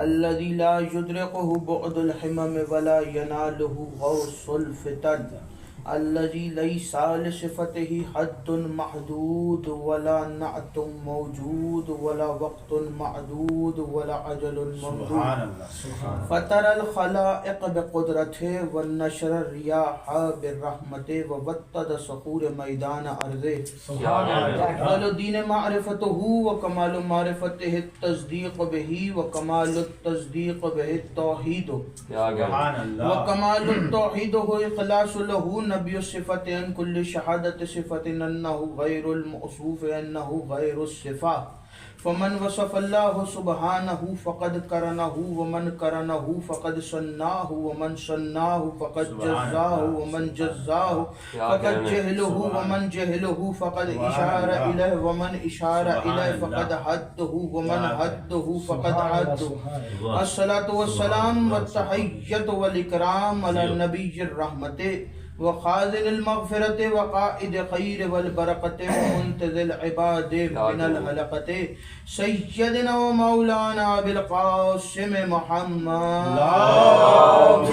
الذي لا يدركه بعد الحمم ولا يناله غوص الفتن الذي ليس لصفته حد محدود ولا نعت موجود ولا وقت معدود ولا أجل ممدود فترى الخلائق بقدرته والنشر الرياح بالرحمته ووتد صخور ميدان أرضه أفضل الدين معرفته وكمال معرفته التصديق به وكمال التصديق به التوحيد وكمال التوحيد هو إخلاص له نبي الصفة عن كل شهادة صفة أنه غير الموصوف أنه غير الصفة فمن وصف الله سبحانه فقد قرنه ومن قرنه فقد صناه ومن صناه فقد جزاه ومن جزاه فقد جهله ومن جهله فقد إشار إليه ومن إشار إليه فقد حده ومن حده فقد حده الصلاة والسلام والتحية والإكرام على النبي الرحمة وخازن المغفرة وقائد خير والبركة ومنتظر العباد من الحلقة سيدنا ومولانا بالقاسم محمد اللهم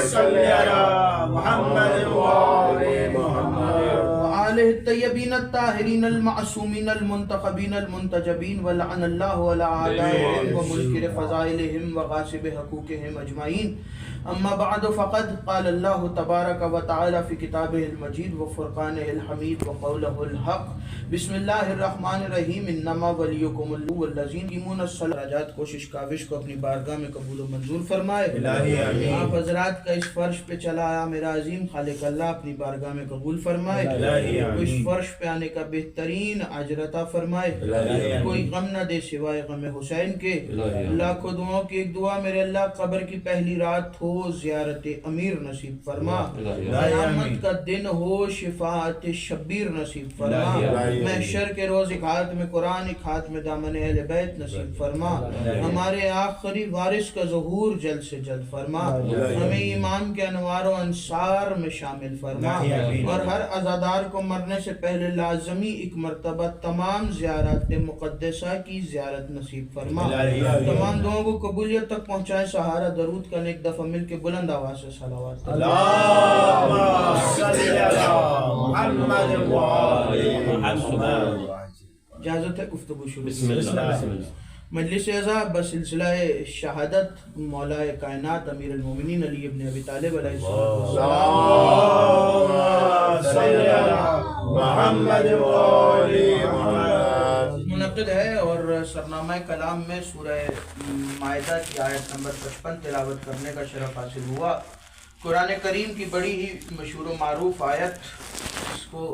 صل على محمد وآل محمد وآله الطيبين الطاهرين المعصومين المنتخبين المنتجبين ولعن الله على أعدائهم ومنكر فضائلهم وغاصب حقوقهم أجمعين أما بعد فقد قال الله تبارك وتعالى في كتابه المجيد وفرقانه الحميد وقوله الحق بسم اللہ الرحمن الرحیم انما ولیکم اللہ والذین یقیمون الصلاۃ راجات کوشش کاوش کو اپنی بارگاہ میں قبول و منظور فرمائے آپ حضرات کا اس فرش پہ چلا آیا میرا عظیم خالق اللہ اپنی بارگاہ میں قبول فرمائے اس فرش پہ آنے کا بہترین اجر عطا فرمائے کوئی غم نہ دے سوائے غم حسین کے لاکھوں دعاؤں کی ایک دعا میرے اللہ قبر کی پہلی رات ہو زیارت امیر نصیب فرما قیامت کا دن ہو شفاعت شبیر نصیب فرما محشر کے روز ایک ہاتھ میں قرآن ایک ہاتھ میں دامن اہل بیت نصیب فرما ہمارے آخری وارث کا ظہور جلد سے جلد فرما ہمیں ایمان کے انوار و انصار میں شامل فرما اور ہر عزادار کو مرنے سے پہلے لازمی ایک مرتبہ تمام زیارات مقدسہ کی زیارت نصیب فرما تمام دعاؤں کو قبولیت تک پہنچائے سہارا درود کا ایک دفعہ مل کے بلند آواز سے صلوات اللهم صل على محمد وآل محمد اجازت ہے گفتگو شروع بسم اللہ مجلس اعزا بسلسلہ شہادت مولا کائنات امیر المومنین علی ابن ابی طالب علیہ السلام محمد وآل محمد منعقد ہے اور سرنامہ کلام میں سورہ مائدہ کی آیت نمبر 55 تلاوت کرنے کا شرف حاصل ہوا قرآن کریم کی بڑی ہی مشہور و معروف آیت اس کو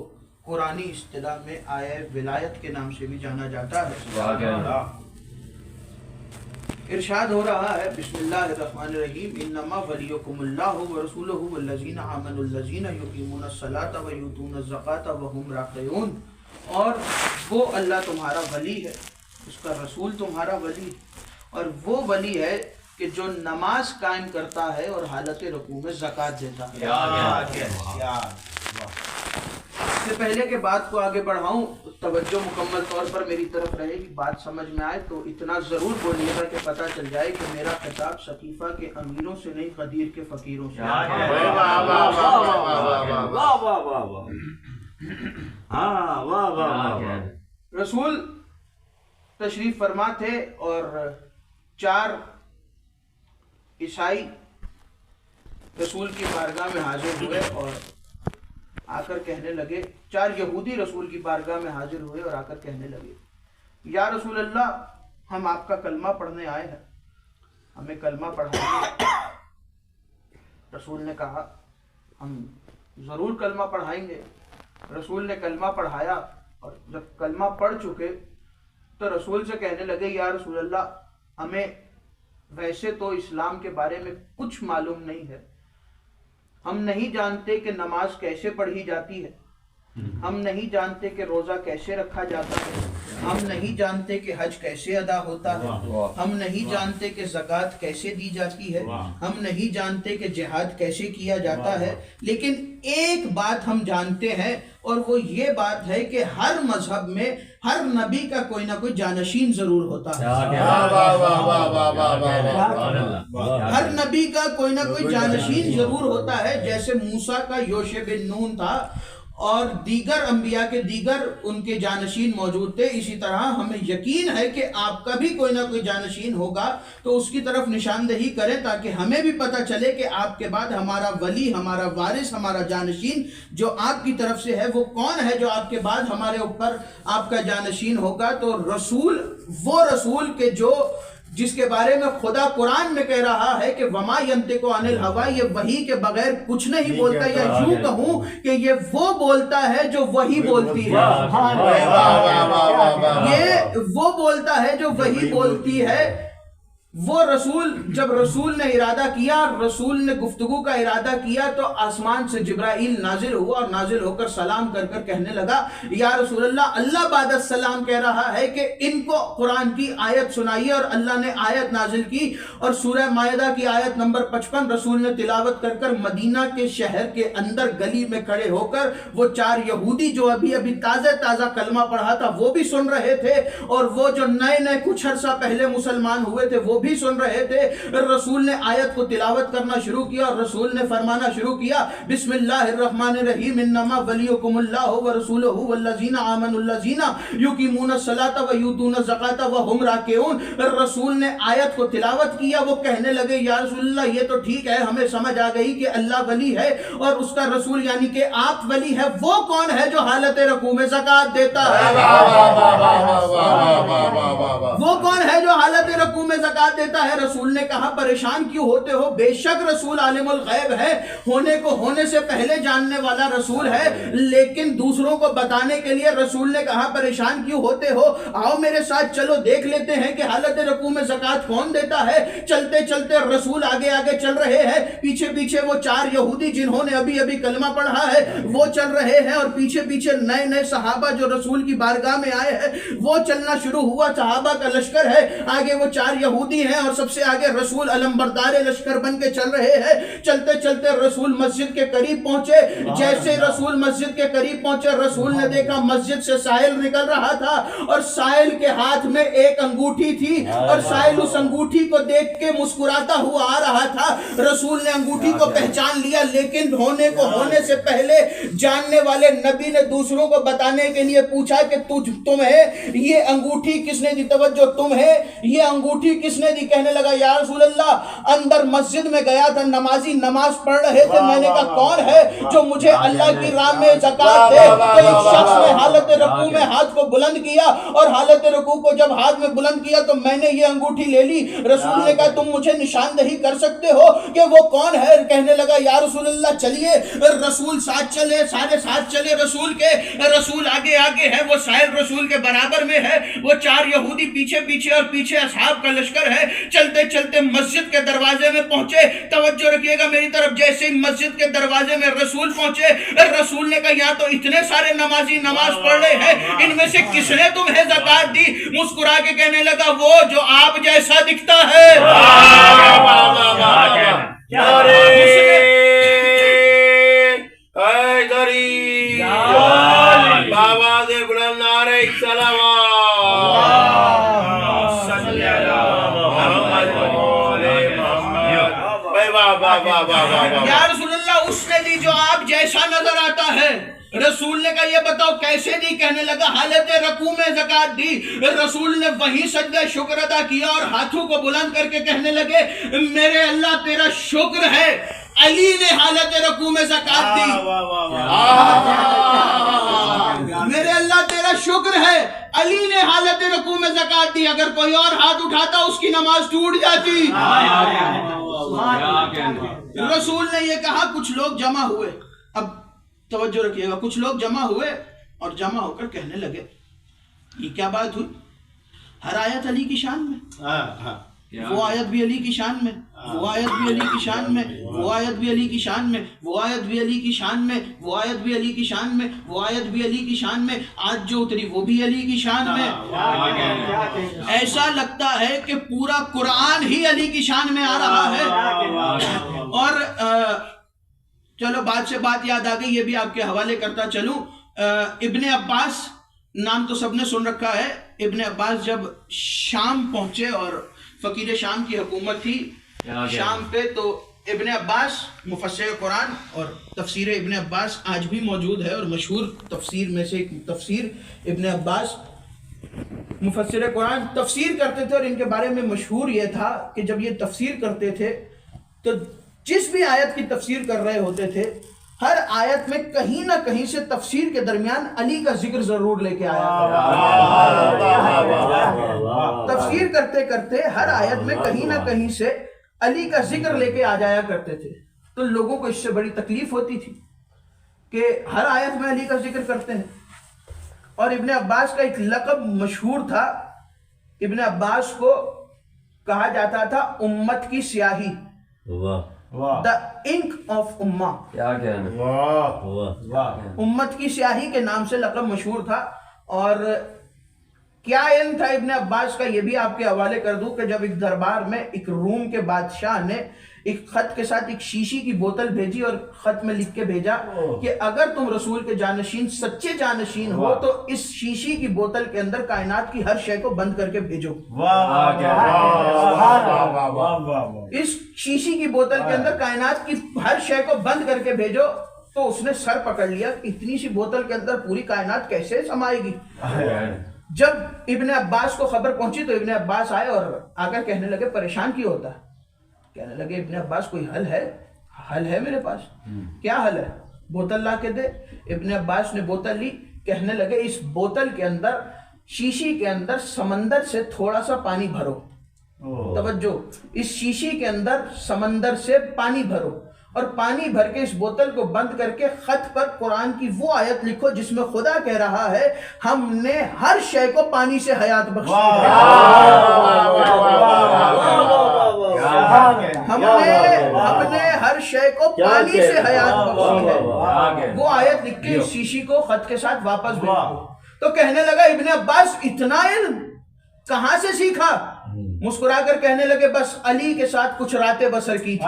قرآنی اصطلاح میں آیہ ولایت کے نام سے بھی جانا جاتا ہے ارشاد ہو رہا ہے بسم اللہ الرحمن الرحیم انما ولیکم اللہ ورسولہ والذین آمنوا الذین یقیمون الصلاۃ ویؤتون الزکاۃ وہم راکعون اور وہ اللہ تمہارا ولی ہے اس کا رسول تمہارا ولی اور وہ ولی ہے کہ جو نماز قائم کرتا ہے اور حالت رکوع میں زکوٰۃ دیتا ہے اس سے پہلے کہ بات کو آگے بڑھاؤں توجہ مکمل طور پر میری طرف رہے گی بات سمجھ میں آئے تو اتنا ضرور بولیے گا کہ پتہ چل جائے کہ میرا خطاب سقیفہ کے امیروں سے نہیں قدیر کے فقیروں سے رسول تشریف فرما تھے اور 4 عیسائی رسول کی بارگاہ میں حاضر ہوئے اور آ کر کہنے لگے 4 یہودی رسول کی بارگاہ میں حاضر ہوئے اور آ کر کہنے لگے یا رسول اللہ ہم آپ کا کلمہ پڑھنے آئے ہیں ہمیں کلمہ پڑھائیں رسول نے کہا ہم ضرور کلمہ پڑھائیں گے رسول نے کلمہ پڑھایا اور جب کلمہ پڑھ چکے تو رسول سے کہنے لگے یا رسول اللہ ہمیں ویسے تو اسلام کے بارے میں کچھ معلوم نہیں ہے ہم نہیں جانتے کہ نماز کیسے پڑھی جاتی ہے ہم نہیں جانتے کہ روزہ کیسے رکھا جاتا ہے، ہم نہیں جانتے کہ حج کیسے ادا ہوتا ہے، ہم نہیں جانتے کہ زکوٰۃ کیسے دی جاتی ہے، ہم نہیں جانتے کہ جہاد کیسے کیا جاتا ہے، لیکن ایک بات ہم جانتے ہیں، اور وہ یہ بات ہے کہ ہر مذہب میں ہر نبی کا کوئی نہ کوئی جانشین ضرور ہوتا ہے۔ ہر نبی کا کوئی نہ کوئی جانشین ضرور ہوتا ہے، جیسے موسیٰ کا یوشع بن نون تھا اور دیگر انبیاء کے دیگر ان کے جانشین موجود تھے، اسی طرح ہمیں یقین ہے کہ آپ کا بھی کوئی نہ کوئی جانشین ہوگا، تو اس کی طرف نشاندہی کریں تاکہ ہمیں بھی پتہ چلے کہ آپ کے بعد ہمارا ولی، ہمارا وارث، ہمارا جانشین جو آپ کی طرف سے ہے وہ کون ہے جو آپ کے بعد ہمارے اوپر آپ کا جانشین ہوگا۔ تو رسول، وہ رسول کے جو جس کے بارے میں خدا قرآن میں کہہ رہا ہے کہ وما ینطق عن الہویٰ، یہ وحی کے بغیر کچھ نہیں بولتا، یا یوں کہوں کہ یہ وہ بولتا ہے جو وحی بولتی ہے، یہ وہ بولتا ہے جو وحی بولتی ہے۔ وہ رسول، جب رسول نے ارادہ کیا، رسول نے گفتگو کا ارادہ کیا، تو آسمان سے جبرائیل نازل ہوا اور نازل ہو کر سلام کر کر کہنے لگا یا رسول اللہ، اللہ بعد السلام کہہ رہا ہے کہ ان کو قرآن کی آیت سنائیے، اور اللہ نے آیت نازل کی، اور سورہ مائدہ کی آیت نمبر 55 رسول نے تلاوت کر کر مدینہ کے شہر کے اندر گلی میں کھڑے ہو کر وہ 4 یہودی جو ابھی تازہ کلمہ پڑھا تھا وہ بھی سن رہے تھے، اور وہ جو نئے کچھ عرصہ پہلے مسلمان ہوئے تھے وہ بھی سن رہے تھے۔ رسول نے آیت کو تلاوت کرنا شروع کیا اور رسول نے فرمانا شروع کیا بسم اللہ الرحمن الرحیم، انما ولیکم اللہ ورسولہ والذین آمنوا الذین یقیمون الصلاۃ ویؤتون الزکاۃ وہم راکعون۔ رسول نے آیت کو تلاوت کیا، وہ کہنے لگے یا رسول اللہ یہ تو ٹھیک ہے، ہمیں سمجھ آ گئی کہ اللہ ولی ہے اور اس کا رسول یعنی کہ آپ ولی ہے، وہ کون ہے جو حالت رکوع میں زکوٰۃ دیتا ہے؟ وہ کون ہے جو حالت رکوع میں زکوٰۃ دیتا ہے؟ رسول نے کہا پریشان کیوں ہوتے ہو، بے شک رسول عالم الغیب ہے، ہونے کو ہونے سے پہلے جاننے والا رسول ہے، لیکن دوسروں کو بتانے کے لیے رسول نے کہا پریشان کیوں ہوتے ہو، آؤ میرے ساتھ چلو دیکھ لیتے ہیں کہ حالت رکوع میں زکوٰۃ کون دیتا ہے۔ چلتے چلتے رسول آگے آگے چل رہے ہیں، پیچھے پیچھے وہ 4 یہودی جنہوں نے ابھی کلمہ پڑھا ہے وہ چل رہے ہیں، اور پیچھے پیچھے نئے صحابہ جو رسول کی بارگاہ میں آئے ہیں وہ چلنا شروع ہوا، صحابہ کا لشکر ہے، آگے وہ 4 یہودی ہیں اور سب سے آگے رسول علمبردار لشکر بن کے چل رہے ہیں۔ چلتے چلتے رسول مسجد کے قریب پہنچے، جیسے رسول مسجد کے قریب پہنچے رسول نے دیکھا مسجد سے سائل نکل رہا تھا، اور سائل کے ہاتھ میں ایک انگوٹھی تھی، اور سائل اس انگوٹھی کو دیکھ کے مسکراتا ہوا آ رہا تھا۔ رسول نے انگوٹھی کو پہچان لیا، لیکن ہونے کو ہونے سے پہلے جاننے والے نبی نے دوسروں کو بتانے کے لیے پوچھا کہ تم ہے، یہ انگوٹھی کس نے دی؟ توجہ، تم ہے، یہ انگوٹھی کس نے دی؟ کہنے لگا یا رسول اللہ اندر مسجد میں گیا تھا، نمازی نماز پڑھ رہے تھے، میں نے کہا کون ہے جو مجھے اللہ کی راہ میں زکوٰۃ دے؟ تو ایک شخص نے حالت رکوع میں ہاتھ کو بلند کیا، اور حالت رکوع کو جب ہاتھ میں بلند کیا تو میں نے یہ انگوٹھی لے لی۔ رسول نے کہا تم مجھے نشاندہی کر سکتے ہو کہ وہ کون ہے؟ کہنے لگا یا رسول اللہ چلیے۔ رسول ساتھ چلے، سارے ساتھ چلے رسول کے، رسول آگے آگے ہے، وہ سائل رسول کے برابر میں ہے، وہ 4 یہودی پیچھے پیچھے، اور پیچھے اصحاب کا لشکر ہے۔ چلتے چلتے مسجد کے دروازے میں پہنچے، توجہ رکھیے گا میری طرف، جیسے ہی مسجد کے دروازے میں رسول پہنچے رسول نے کہا یہاں تو اتنے سارے نمازی نماز پڑھ رہے ہیں، ان میں سے کس نے تمہیں زکوٰۃ دی؟ مسکرا کے کہنے لگا وہ جو آپ جیسا دکھتا ہے۔ بابا دے بلند نعرہ سلام یا رسول اللہ اس نے دی جو آپ جیسا نظر آتا ہے۔ رسول نے کہا یہ بتاؤ کیسے دی؟ کہنے لگا حالت رکوع میں زکوٰۃ دی۔ رسول نے وہی سجدہ شکر ادا کیا اور ہاتھوں کو بلند کر کے کہنے لگے میرے اللہ تیرا شکر ہے، علی نے حالت رکوع میں زکوٰۃ دی۔ میرے اللہ تیرا شکر ہے، علی نے حالت رکوع میں زکوٰۃ دی، اگر کوئی اور ہاتھ اٹھاتا اس کی نماز ٹوٹ جاتی۔ رسول نے یہ کہا، کچھ لوگ جمع ہوئے، اب توجہ رکھیے گا، کچھ لوگ جمع ہوئے اور جمع ہو کر کہنے لگے یہ کیا بات ہوئی؟ ہر آیت علی کی شان میں، وہ آیت بھی علی کی شان میں، وہ آیت بھی علی کی شان میں، وہ آیت بھی علی کی شان میں، وہ آیت بھی علی کی شان میں، وہ آیت بھی علی کی شان میں، وہ آیت بھی علی کی شان میں، آج جو اتری وہ بھی علی کی شان میں۔ ایسا لگتا ہے کہ پورا قرآن ہی علی کی شان میں آ رہا ہے۔ اور چلو بات سے بات یاد آ گئی، یہ بھی آپ کے حوالے کرتا چلوں۔ ابن عباس نام تو سب نے سن رکھا ہے۔ ابن عباس جب شام پہنچے اور فقیر شام کی حکومت تھی شام پہ، تو ابن عباس مفسر قرآن، اور تفسیر ابن عباس آج بھی موجود ہے، اور مشہور تفسیر میں سے ایک تفسیر ابن عباس مفسر قرآن تفسیر کرتے تھے، اور ان کے بارے میں مشہور یہ تھا کہ جب یہ تفسیر کرتے تھے تو جس بھی آیت کی تفسیر کر رہے ہوتے تھے، ہر آیت میں کہیں نہ کہیں سے تفسیر کے درمیان علی کا ذکر ضرور لے کے آیا۔ تفسیر کرتے کرتے ہر آیت میں کہیں نہ کہیں سے علی کا ذکر لے کے آ جایا کرتے تھے، تو لوگوں کو اس سے بڑی تکلیف ہوتی تھی کہ ہر آیت میں علی کا ذکر کرتے ہیں۔ اور ابن عباس کا ایک لقب مشہور تھا، ابن عباس کو کہا جاتا تھا امت کی سیاہی، دا انک آف امہ، امت کی سیاہی کے نام سے لقب مشہور تھا۔ اور کیا علم تھا ابن عباس کا، یہ بھی آپ کے حوالے کر دوں کہ جب ایک دربار میں ایک روم کے بادشاہ نے ایک خط کے ساتھ ایک شیشی کی بوتل بھیجی، اور خط میں لکھ کے بھیجا کہ اگر تم رسول کے جانشین سچے جانشین ہو تو اس شیشی کی بوتل کے اندر کائنات کی ہر شے کو بند کر کے بھیجو۔ اس شیشی کی بوتل کے اندر کائنات کی ہر شے کو بند کر کے بھیجو۔ تو اس نے سر پکڑ لیا، اتنی سی بوتل کے اندر پوری کائنات کیسے سمائے گی؟ جب ابن عباس کو خبر پہنچی تو ابن عباس آئے اور آ کر کہنے لگے پریشان کیوں ہوتا ہے؟ کہنے لگے ابن عباس کوئی حل ہے؟ حل ہے میرے پاس۔ کیا حل ہے؟ بوتل لا کے دے۔ ابن عباس نے بوتل لی، کہنے لگے اس بوتل کے اندر، شیشی کے اندر سمندر سے تھوڑا سا پانی بھرو۔ توجہ، اس شیشی کے اندر سمندر سے پانی بھرو، اور پانی بھر کے اس بوتل کو بند کر کے خط پر قرآن کی وہ آیت لکھو جس میں خدا کہہ رہا ہے ہم نے ہر شے کو پانی سے حیات بخشی ہے، ہم نے ہر شے کو پانی سے حیات بخشی ہے۔ وہ آیت لکھ کے اس شیشی کو خط کے ساتھ واپس بھیجو۔ تو کہنے لگا ابن عباس اتنا علم کہاں سے سیکھا؟ مسکرا کر کہنے لگے بس علی کے ساتھ کچھ راتیں بسر کی تھی،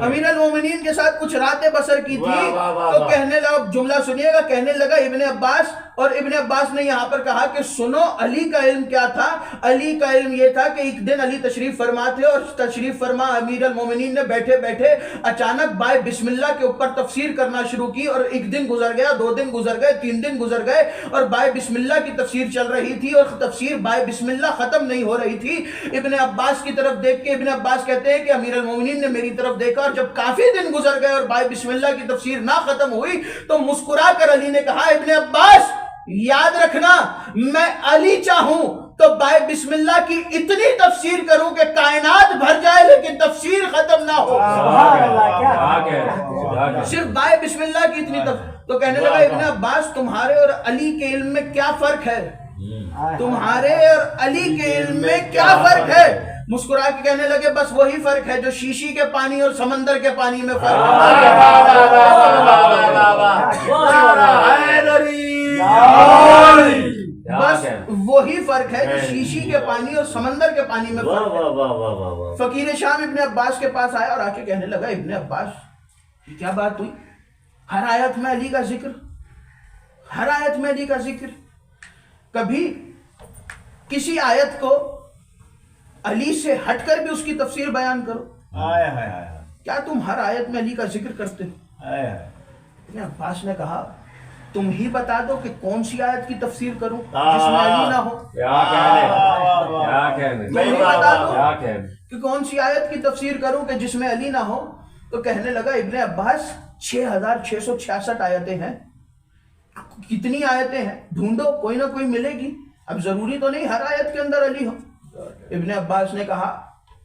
امیر المومنین کے ساتھ کچھ راتیں بسر کی تھی۔ تو کہنے لگا، جملہ سنیے گا، کہنے لگا ابن عباس، اور ابن عباس نے یہاں پر کہا کہ سنو علی کا علم کیا تھا۔ علی کا علم یہ تھا کہ ایک دن علی تشریف فرما تھے، اور تشریف فرما امیر المومنین نے بیٹھے بیٹھے اچانک بائے بسم اللہ کے اوپر تفسیر کرنا شروع کی، اور ایک دن گزر گیا، 2 دن گزر گئے، 3 دن گزر گئے، اور بائے بسم اللہ کی تفسیر چل رہی تھی، اور تفسیر بائے بسم اللہ ختم نہیں ہو رہی تھی۔ ابن عباس کی طرف دیکھ کے ابن عباس کہتے ہیں کہ امیر المومنین نے میری طرف دیکھا، اور جب کافی دن گزر گئے اور بائے بسم اللہ کی تفسیر نہ ختم ہوئی تو مسکرا کر علی نے کہا ابن عباس یاد رکھنا، میں علی چاہوں تو بائے بسم اللہ کی اتنی تفسیر کروں کہ کائنات بھر جائے لیکن تفسیر ختم نہ ہو، صرف بائے بسم اللہ کی اتنی تفسیر۔ تو کہنے لگا ابن عباس تمہارے اور علی کے علم میں کیا فرق ہے؟ تمہارے اور علی کے علم میں کیا فرق ہے؟ مسکرا کے کہنے لگے بس وہی فرق ہے جو شیشی کے پانی اور سمندر کے پانی میں فرق ہے، بس وہی فرق ہے جو شیشی کے پانی اور سمندر کے پانی میں فرق ہے۔ فقیر شام ابن عباس کے پاس آیا اور آ کے کہنے لگا ابن عباس کیا بات ہوئی؟ ہر آیت میں علی کا ذکر، ہر آیت میں علی کا ذکر، کبھی کسی آیت کو علی سے ہٹ کر بھی اس کی تفسیر بیان کرو، کیا تم ہر آیت میں علی کا ذکر کرتے ہو؟ ابن عباس نے کہا تم ہی بتا دو کہ کون سی آیت کی تفسیر کروں جس میں علی نہ ہو، تم ہی بتا دو کہ کون سی آیت کی تفسیر کروں کہ جس میں علی نہ ہو۔ تو کہنے لگا ابن عباس 6666 آیتیں ہیں، کتنی آیتیں ہیں، ڈھونڈو کوئی نہ کوئی ملے گی، اب ضروری تو نہیں ہر آیت کے اندر علی ہو۔ ابن عباس نے کہا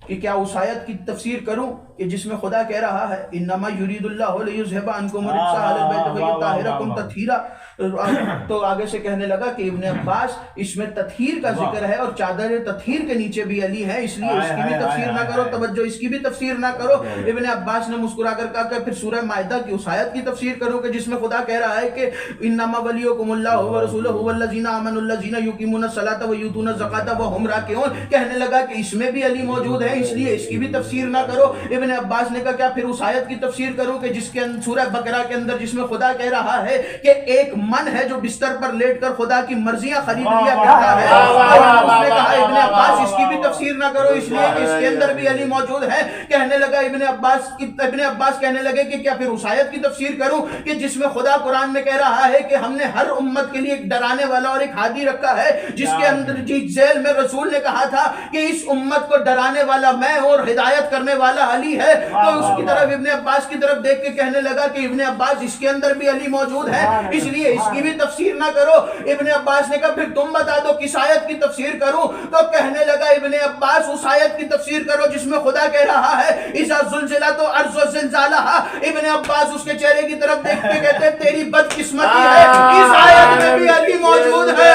کہ کیا اس آیت کی تفسیر کروں کہ جس میں خدا کہہ رہا ہے انما یرید اللہ لیذھب عنکم الرجس اہل البیت ویطہرکم تطہیرا، تو آگے سے کہنے لگا کہ ابن عباس اس میں تطہیر کا ذکر ہے اور چادر تطہیر کے نیچے بھی علی ہے، اس لیے اس کی بھی تفسیر نہ کرو، توجہ اس کی بھی تفسیر نہ کرو۔ ابن عباس نے مسکرا کر کہا کہ پھر سورہ مائدہ کی اس آیت کی تفسیر کرو کہ جس میں خدا کہہ رہا ہے کہ انما ولیکم اللہ ورسولہ والذین آمنوا الذین یقیمون الصلاۃ ویؤتون الزکاۃ وہم راکعون، کہنے لگا کہ اس میں بھی علی موجود ہے، اس لیے اس کی بھی تفسیر نہ کرو۔ ابن عباس نے کہا کیا پھر اس آیت کی تفسیر کرو کہ جس کے سورہ بقرہ کے اندر جس میں خدا کہہ رہا ہے کہ ایک من ہے جو بستر پر لیٹ کر خدا کی مرضیاں خرید لیا کرتا ہے، اس نے کہا ابن عباس اس کی بھی تفسیر نہ کرو اس لیے کہ اس کے اندر بھی علی موجود ہے۔ کہنے لگا ابن عباس کہنے لگے کہ کیا پھر اس آیت کی تفسیر کروں کہ جس میں خدا قرآن میں کہہ رہا ہے کہ ہم نے ہر امت کے لیے ایک ڈرانے والا اور ایک ہادی رکھا ہے، جس کے اندر ذیل میں رسول نے کہا تھا کہ اس امت کو ڈرانے والا میں اور ہدایت کرنے والا علی ہے، تو اس کی طرف ابن عباس کی طرف دیکھ کے کہنے لگا کہ ابن عباس اس کے اندر بھی علی موجود ہے، اس لیے اس کی بھی تفسیر نہ کرو۔ ابن عباس نے کہا پھر تم بتا دو کس آیت کی تفسیر کروں، تو کہنے لگا ابن عباس اس آیت کی تفسیر کرو جس میں خدا کہہ رہا ہے اذا زلزلت الارض زلزالها۔ ابن عباس اس کے چہرے کی طرف دیکھ کے کہتے ہیں تیری بدقسمتی ہے، اس آیت میں بھی علی موجود ہے۔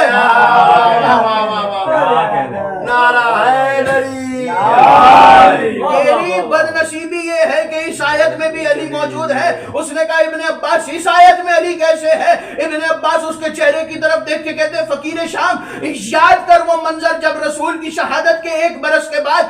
نعرہ حیدری، تیری بدنصیبی یہ ہے کہ اس آیت میں بھی علی موجود ہے۔ اس نے کہا ابن عباس اس آیت میں علی کیسے ہے؟ ابن عباس اس کے چہرے کی طرف دیکھ کے کہتے ہیں فقیر شام یاد کر وہ منظر جب رسول کی شہادت کے 1 برس کے بعد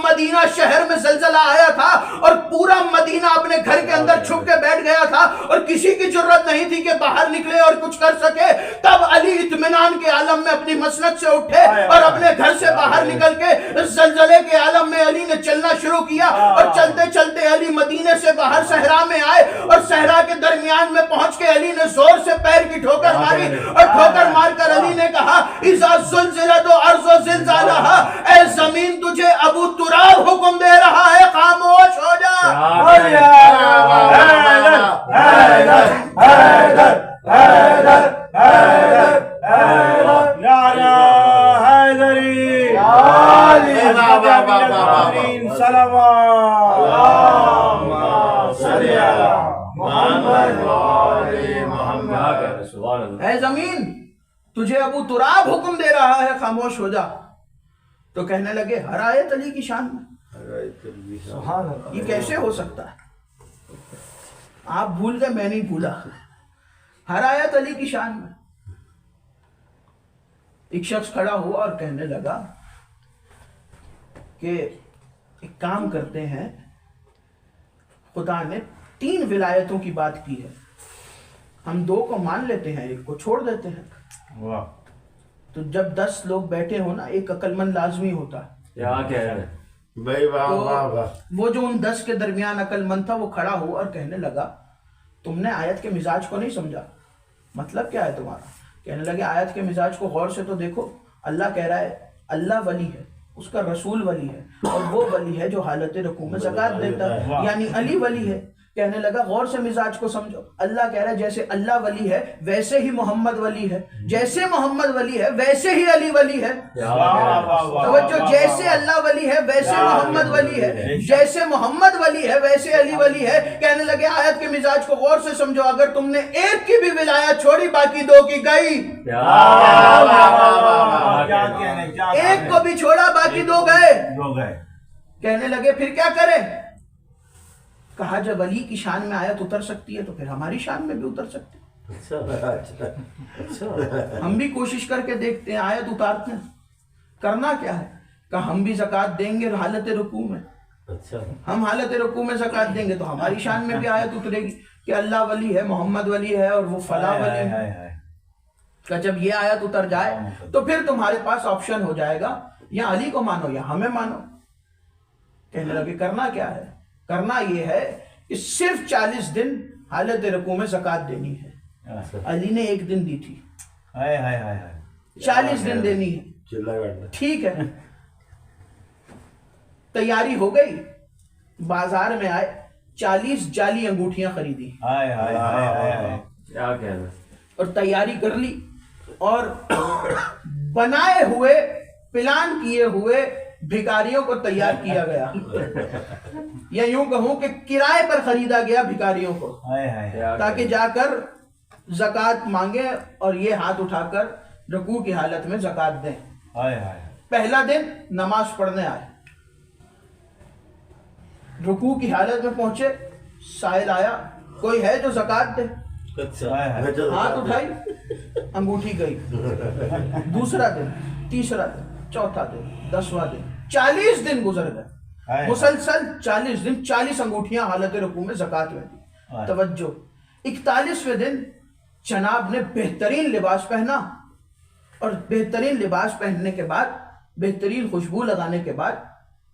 مدینہ شہر میں زلزلہ آیا تھا اور پورا مدینہ اپنے گھر کے اندر چھپ کے بیٹھ گیا تھا اور کسی کی جرت نہیں تھی کہ باہر نکلے اور کچھ کر سکے، تب علی اطمینان کے عالم میں اپنی مسند سے اٹھے اور اپنے گھر سے باہر نکل کے زلزلے کے عالم میں علی نے چلنا شروع کیا، اور چلتے چلتے علی مدینے سے باہر صحرا میں آئے اور صحرا کے درمیان میں پہنچ کے علی نے زور سے پیر کی ٹھوکر ماری اور ٹھوکر مار کر علی نے کہا اذا زلزلت الارض زلزالها، اے زمین تجھے ابو تراب حکم دے رہا ہے خاموش ہو جا۔ اے زمین تجھے ابو تراب حکم دے رہا ہے خاموش ہو جا۔ تو کہنے لگے ہر آیت علی کی شان میں، یہ کیسے ہو سکتا ہے؟ آپ بھول گئے میں نہیں بھولا، ہر آیت علی کی شان میں۔ ایک شخص کھڑا ہوا اور کہنے لگا کہ ایک کام کرتے ہیں، خدا نے 3 ولایتوں کی بات کی ہے، ہم 2 کو مان لیتے ہیں 1 کو چھوڑ دیتے ہیں۔ تو جب 10 لوگ بیٹھے ہو نا 1 عقل مند لازمی ہوتا ہے، تو وہ جو ان 10 کے درمیان عقل مند تھا وہ کھڑا ہوا اور کہنے لگا تم نے آیت کے مزاج کو نہیں سمجھا، مطلب کیا ہے تمہارا؟ کہنے لگے آیت کے مزاج کو غور سے تو دیکھو، اللہ کہہ رہا ہے اللہ ولی ہے، اس کا رسول ولی ہے، اور وہ ولی ہے جو حالت رکوع میں زکوٰۃ دیتا ہے، یعنی علی ولی ہے۔ کہنے لگا غور سے مزاج کو سمجھو، اللہ کہہ رہا ہے جیسے اللہ ولی ہے ویسے ہی محمد ولی ہے، جیسے محمد ولی ہے ویسے ہی علی ولی ہے۔ توجہ، جیسے اللہ ولی ہے ویسے محمد ولی ہے، جیسے محمد ولی ہے ویسے علی ولی ہے۔ کہنے لگے آیت کے مزاج کو غور سے سمجھو، اگر تم نے 1 کی بھی ولایت چھوڑی باقی 2 کی گئی، 1 کو بھی چھوڑا باقی 2 گئے۔ کہنے لگے پھر کیا کریں؟ کہا جب علی کی شان میں آیت اتر سکتی ہے تو پھر ہماری شان میں بھی اتر سکتی ہے۔ ہم بھی کوشش کر کے دیکھتے ہیں، آیت اتارتے ہیں، کرنا کیا ہے؟ کہا ہم بھی زکوٰۃ دیں گے حالت رکوع میں، ہم حالت رکوع میں زکوٰۃ دیں گے تو ہماری شان میں بھی آیت اترے گی کہ اللہ ولی ہے، محمد ولی ہے اور وہ فلاں ولی ہے۔ کہ جب یہ آیت اتر جائے تو پھر تمہارے پاس آپشن ہو جائے گا یا علی کو مانو یا ہمیں مانو۔ کہنے لگے کرنا کیا ہے؟ کرنا یہ ہے کہ صرف 40 دن حالت رکوع میں زکوٰۃ دینی ہے۔ علی نے 1 دن دی تھی، 40 دن دینی ہے، ٹھیک ہے۔ تیاری ہو گئی، بازار میں آئے 40 جعلی انگوٹھیاں خریدی اور تیاری کر لی، اور بنائے ہوئے پلان کیے ہوئے بھکاریوں کو تیار کیا گیا، یا یوں کہوں کہ کرائے پر خریدا گیا بھکاریوں کو، تاکہ جا کر زکوٰۃ مانگے اور یہ ہاتھ اٹھا کر رکوع کی حالت میں زکوٰۃ دیں۔ پہلا دن نماز پڑھنے آئے، رکوع کی حالت میں پہنچے، سائل آیا کوئی ہے جو زکوٰۃ دے؟ ہاتھ اٹھائی، انگوٹھی گئی۔ دوسرا دن، تیسرا دن، چوتھا دن، 10واں دن، 40 دن گزر گئے، مسلسل 40 دن 40 انگوٹھیاں حالت رکوع میں زکوٰۃ میں دی۔ توجہ، 41ویں دن جناب نے بہترین لباس پہنا، اور بہترین لباس پہننے کے بعد، بہترین خوشبو لگانے کے بعد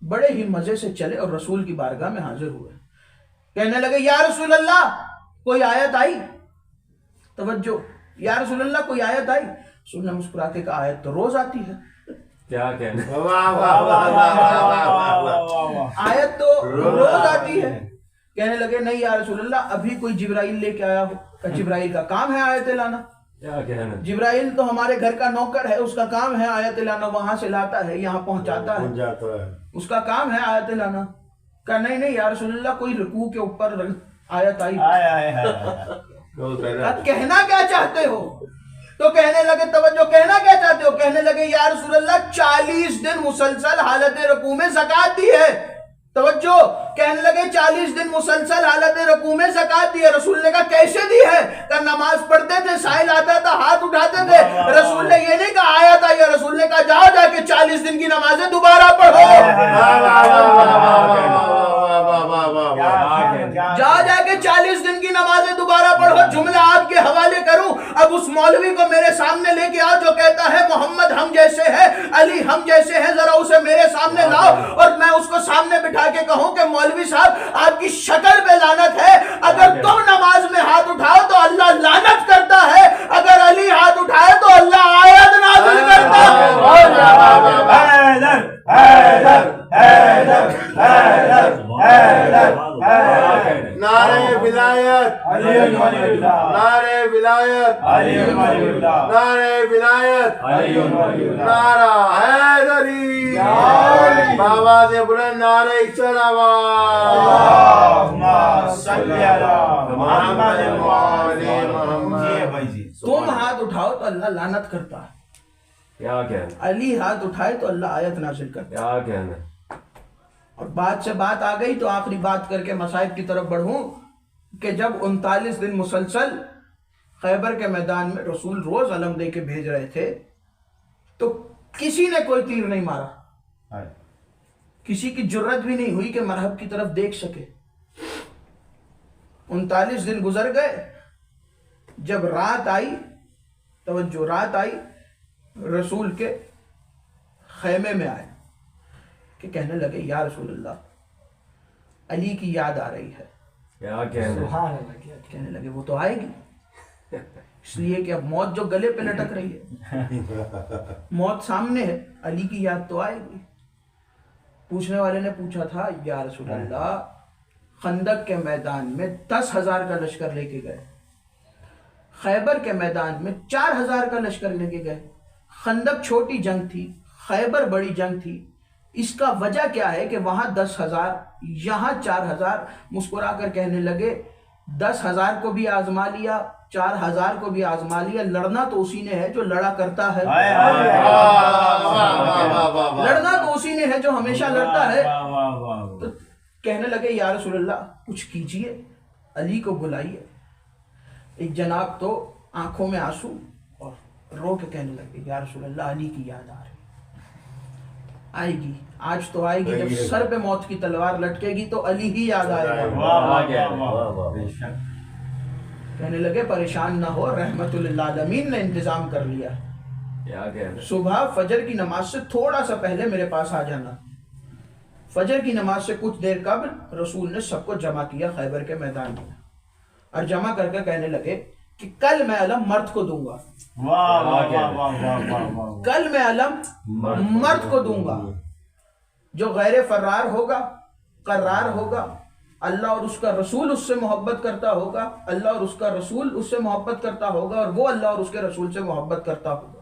بڑے ہی مزے سے چلے اور رسول کی بارگاہ میں حاضر ہوئے۔ کہنے لگے یا رسول اللہ کوئی آیت آئی؟ توجہ، یا رسول اللہ کوئی آیت آئی؟ رسول نے مسکرا کے کہا آیت تو روز آتی ہے۔ کیا کہنا، آیت تو روز آتی ہے۔ کہنے لگے نہیں یا رسول اللہ ابھی کوئی جبرائیل لے کے آیا ہو۔ کہ جبرائیل کا کام ہے آیت لانا، کیا کہنا، جبرائیل تو ہمارے گھر کا نوکر ہے، اس کا کام ہے آیت لانا، وہاں سے لاتا ہے یہاں پہنچاتا ہے، اس کا کام ہے آیت لانا۔ کہا نہیں نہیں یا رسول اللہ کوئی رکوع کے اوپر آیت آئی۔ کہنا کیا چاہتے ہو؟ تو کہنے لگے توجہ، کہنا کیا چاہتے ہو؟ کہنے لگے یا رسول اللہ 40 دن مسلسل حالت رکوع میں زکوٰۃ دی ہے۔ توجہ، کہنے لگے 40 دن مسلسل حالت رکوع میں زکوٰۃ دی ہے۔ رسول نے کہا کیسے دی ہے؟ کہ نماز پڑھتے تھے، سائل آتا تھا، ہاتھ اٹھاتے تھے۔ رسول نے یہ نہیں کہا آیا تھا، یا رسول نے کہا جاؤ جا کے 40 دن کی نمازیں دوبارہ پڑھو، جا کے 40 دن کی نمازیں دوبارہ پڑھو۔ جملہ آپ کے حوالے کروں، اب اس مولوی کو میرے سامنے لے کے آؤ جو کہتا ہے محمد ہم جیسے ہے، علی ہم جیسے ہیں، ذرا اسے میرے سامنے لاؤ اور میں اس کو سامنے بٹھا کے کہوں کہ مولوی صاحب آپ کی شکل پہ لعنت ہے، اگر تم نماز میں ہاتھ اٹھاؤ تو اللہ لعنت کرتا ہے، اگر علی ہاتھ اٹھائے تو اللہ آیت نازل کرتا ہے۔ نعرہ ولایت، نعرہ ولایت، نعرہ ولایت، نعرہ حیدری، بابا سے بلند نعرہ سلوات، تم ہاتھ اٹھاؤ تو اللہ لعنت کرتا ہے، کیا کہنا، علی ہاتھ اٹھائے تو اللہ آیت نازل کرتا ہے۔ کیا کہنا، اور بات سے بات آ گئی تو آخری بات کر کے مصائب کی طرف بڑھوں کہ جب 39 دن مسلسل خیبر کے میدان میں رسول روز علم دے کے بھیج رہے تھے تو کسی نے کوئی تیر نہیں مارا، کسی کی جرت بھی نہیں ہوئی کہ مرحب کی طرف دیکھ سکے۔ 39 دن گزر گئے، جب رات آئی، توجہ رات آئی، رسول کے خیمے میں آئے کہ کہنے لگے یا رسول اللہ علی کی یاد آ رہی ہے۔ کیا کہنا، کہنے لگے وہ تو آئے گی، اس لیے کہ اب موت جو گلے پہ لٹک رہی ہے، موت سامنے ہے، علی کی یاد تو آئے گی۔ پوچھنے والے نے پوچھا تھا یا رسول اللہ خندق کے میدان میں 10,000 کا لشکر لے کے گئے، خیبر کے میدان میں 4,000 کا لشکر لے کے گئے، خندق چھوٹی جنگ تھی، خیبر بڑی جنگ تھی، اس کا وجہ کیا ہے کہ وہاں 10,000 یہاں 4,000؟ مسکرا کر کہنے لگے 10,000 کو بھی آزما لیا، 4,000 کو بھی آزما لیا، لڑنا تو اسی نے ہے جو لڑا کرتا ہے، لڑنا تو اسی نے ہے جو ہمیشہ لڑتا ہے۔ تو کہنے لگے یا رسول اللہ کچھ کیجئے، علی کو بلائیے۔ ایک جناب تو آنکھوں میں آنسو اور رو کے کہنے لگے یا رسول اللہ علی کی یاد آ رہی، آئے گی، آج تو آئے گی، جب سر پہ موت کی تلوار لٹکے گی تو علی ہی یاد آئے گا۔ کہنے لگے پریشان نہ ہو، رحمت للعالمین نے انتظام کر لیا، صبح فجر کی نماز سے تھوڑا سا پہلے میرے پاس آ جانا۔ فجر کی نماز سے کچھ دیر قبل رسول نے سب کو جمع کیا خیبر کے میدان میں، اور جمع کر کے کہنے لگے کہ کل میں علم مرد کو دوں گا، کل میں علم مرد کو دوں گا، جو غیر فرار ہوگا، قرار ہوگا، اللہ اور اس کا رسول اس سے محبت کرتا ہوگا، اللہ اور اس کا رسول اس سے محبت کرتا ہوگا، اور وہ اللہ اور اس کے رسول سے محبت کرتا ہوگا۔